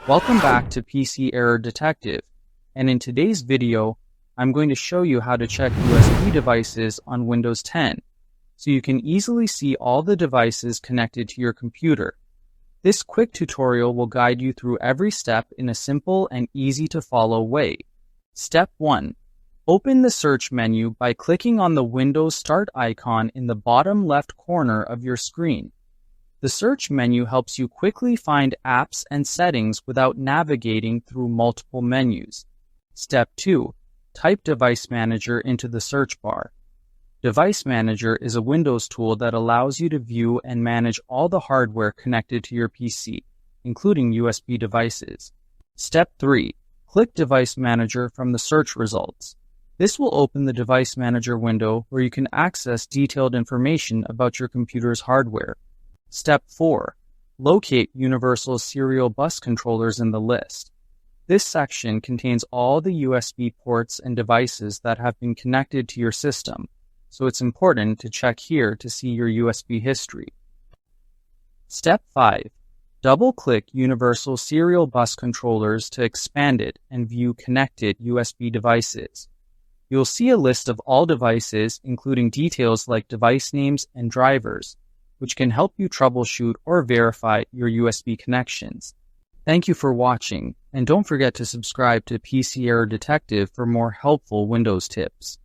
Welcome back to PC Error Detective, and in today's video, I'm going to show you how to check USB devices on Windows 10, so you can easily see all the devices connected to your computer. This quick tutorial will guide you through every step in a simple and easy to follow way. Step 1. Open the search menu by clicking on the Windows Start icon in the bottom left corner of your screen. The search menu helps you quickly find apps and settings without navigating through multiple menus. Step 2. Type Device Manager into the search bar. Device Manager is a Windows tool that allows you to view and manage all the hardware connected to your PC, including USB devices. Step 3. Click Device Manager from the search results. This will open the Device Manager window where you can access detailed information about your computer's hardware. Step 4. Locate Universal Serial Bus Controllers in the list. This section contains all the USB ports and devices that have been connected to your system, so it's important to check here to see your USB history. Step 5. Double-click Universal Serial Bus Controllers to expand it and view connected USB devices. You'll see a list of all devices, including details like device names and drivers, which can help you troubleshoot or verify your USB connections. Thank you for watching, and don't forget to subscribe to PC Error Detective for more helpful Windows tips.